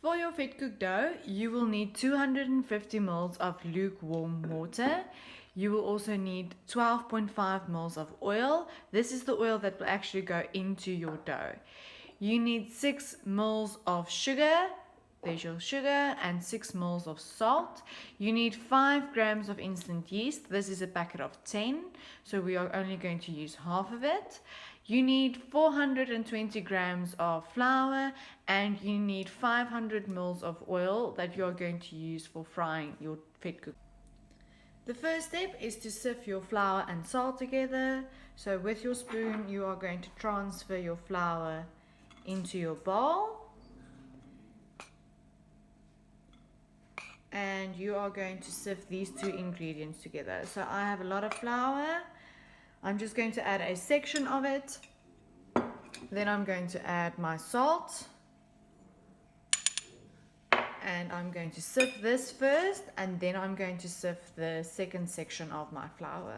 For your Vetkoek dough, you will need 250 ml of lukewarm water. You will also need 12.5 ml of oil. This is the oil that will actually go into your dough. You need 6 ml of sugar. There's your sugar, and 6 ml of salt. You need 5 grams of instant yeast. This is a packet of 10, so we are only going to use half of it. You need 420 grams of flour, and you need 500 ml of oil that you are going to use for frying your Vetkoek. The first step is to sift your flour and salt together. So with your spoon, you are going to transfer your flour into your bowl. And you are going to sift these two ingredients together. So I have a lot of flour. I'm just going to add a section of it. Then I'm going to add my salt. And I'm going to sift this first, and then I'm going to sift the second section of my flour.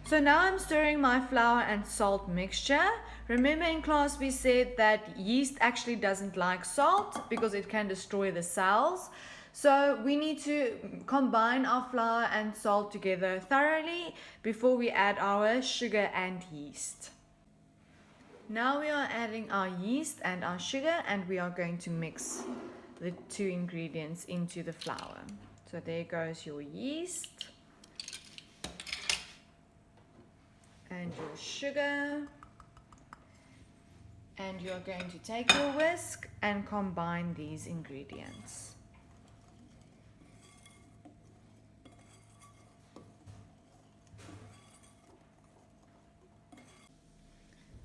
So now I'm stirring my flour and salt mixture. Remember in class we said that yeast actually doesn't like salt because it can destroy the cells. So we need to combine our flour and salt together thoroughly before we add our sugar and yeast. Now we are adding our yeast and our sugar, and we are going to mix the two ingredients into the flour. So there goes your yeast and your sugar, and you're going to take your whisk and combine these ingredients.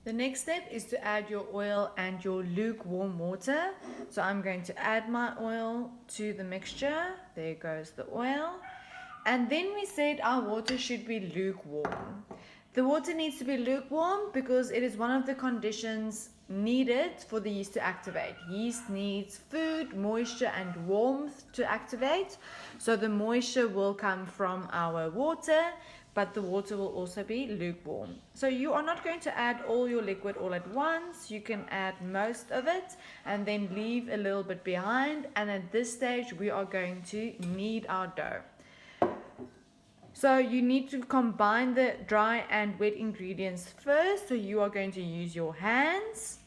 The next step is to add your oil and your lukewarm water. So I'm going to add my oil to the mixture. There goes the oil. And then we said our water should be lukewarm. The water needs to be lukewarm because it is one of the conditions needed for the yeast to activate. Yeast needs food, moisture, and warmth to activate. So the moisture will come from our water, but the water will also be lukewarm. So you are not going to add all your liquid all at once. You can add most of it and then leave a little bit behind. And at this stage, we are going to knead our dough. So you need to combine the dry and wet ingredients first. So you are going to use your hands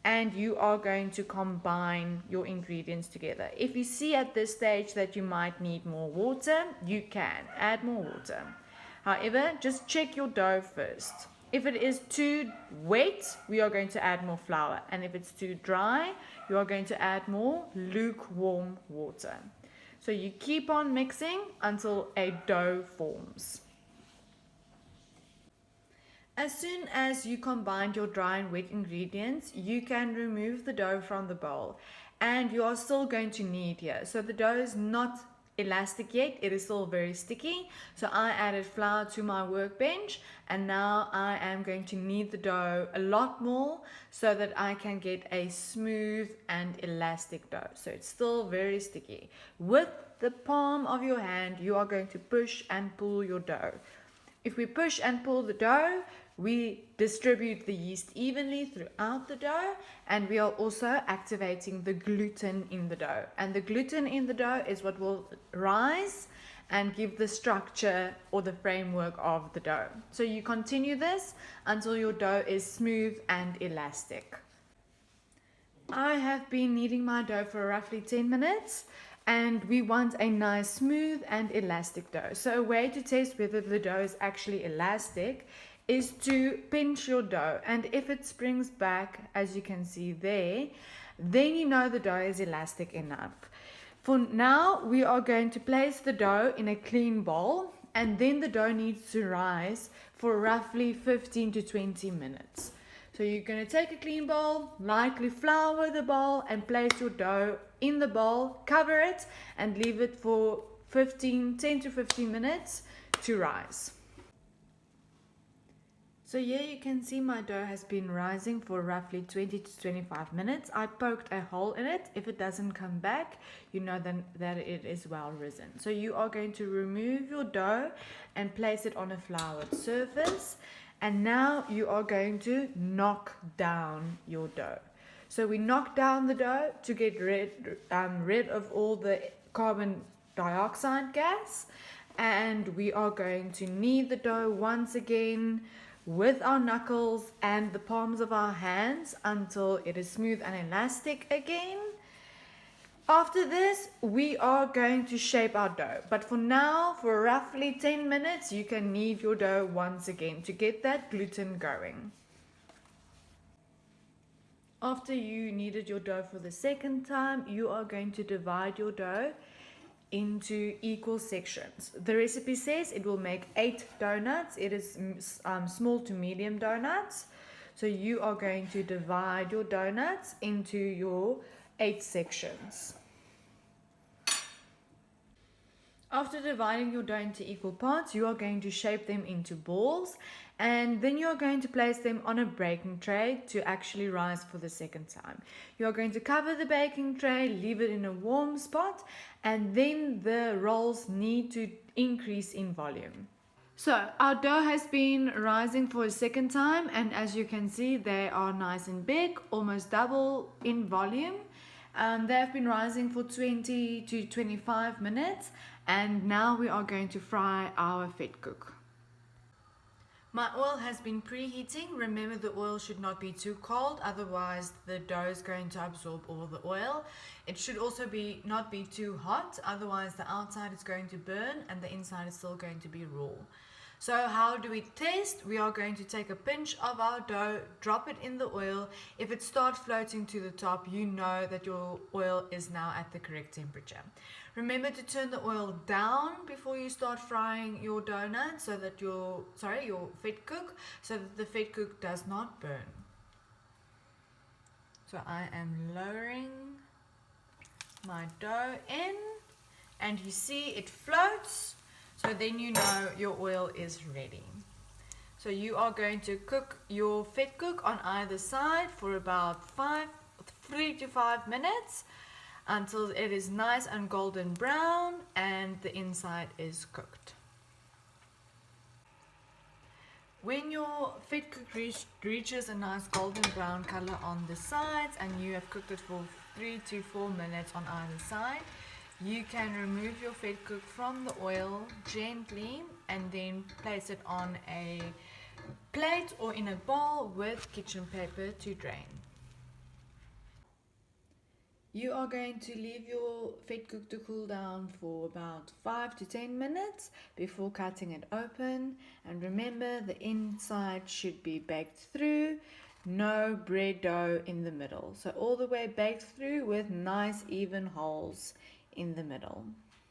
and you are going to combine your ingredients together. If you see at this stage that you might need more water, you can add more water. However, just check your dough first. If it is too wet, we are going to add more flour. And if it's too dry, you are going to add more lukewarm water. So you keep on mixing until a dough forms. As soon as you combine your dry and wet ingredients, you can remove the dough from the bowl. And you are still going to knead here. So the dough is not elastic yet, it is still very sticky. So I added flour to my workbench, and now I am going to knead the dough a lot more so that I can get a smooth and elastic dough. So it's still very sticky. With the palm of your hand, you are going to push and pull your dough. If we push and pull the dough, we distribute the yeast evenly throughout the dough, and we are also activating the gluten in the dough. And the gluten in the dough is what will rise and give the structure or the framework of the dough. So you continue this until your dough is smooth and elastic. I have been kneading my dough for roughly 10 minutes. And we want a nice smooth and elastic dough. So a way to test whether the dough is actually elastic is to pinch your dough, and if it springs back, as you can see there, then you know the dough is elastic enough. For now, we are going to place the dough in a clean bowl, and then the dough needs to rise for roughly 15 to 20 minutes. So you're going to take a clean bowl, lightly flour the bowl, and place your dough in the bowl, cover it, and leave it for 10 to 15 minutes to rise. So here you can see my dough has been rising for roughly 20 to 25 minutes. I poked a hole in it. If it doesn't come back, you know then that it is well risen. So you are going to remove your dough and place it on a floured surface. And now you are going to knock down your dough. So we knock down the dough to get rid of all the carbon dioxide gas, and we are going to knead the dough once again with our knuckles and the palms of our hands until it is smooth and elastic again. After this, we are going to shape our dough. But for now, for roughly 10 minutes, you can knead your dough once again to get that gluten going. After you kneaded your dough for the second time, you are going to divide your dough into equal sections. The recipe says it will make 8 donuts. It is small to medium donuts. So you are going to divide your donuts into your 8 sections. After dividing your dough into equal parts, you are going to shape them into balls, and then you are going to place them on a baking tray to actually rise for the second time. You are going to cover the baking tray, leave it in a warm spot, and then the rolls need to increase in volume. So our dough has been rising for a second time, and as you can see, they are nice and big, almost double in volume. They have been rising for 20 to 25 minutes, and now we are going to fry our Vetkoek. My oil has been preheating. Remember, the oil should not be too cold, otherwise the dough is going to absorb all the oil. It should also not be too hot, otherwise the outside is going to burn and the inside is still going to be raw. So how do we test? We are going to take a pinch of our dough, drop it in the oil. If it starts floating to the top, you know that your oil is now at the correct temperature. Remember to turn the oil down before you start frying your donut, so that your Vetkoek, so that the Vetkoek does not burn. So I am lowering my dough in, and you see it floats. So then you know your oil is ready. So you are going to cook your Vetkoek on either side for about 3 to 5 minutes until it is nice and golden brown and the inside is cooked. When your Vetkoek reaches a nice golden brown color on the sides and you have cooked it for 3 to 4 minutes on either side, you can remove your Vetkoek from the oil gently and then place it on a plate or in a bowl with kitchen paper to drain. You are going to leave your Vetkoek to cool down for about 5 to 10 minutes before cutting it open. And remember, the inside should be baked through, no bread dough in the middle. So all the way baked through with nice even holes in the middle.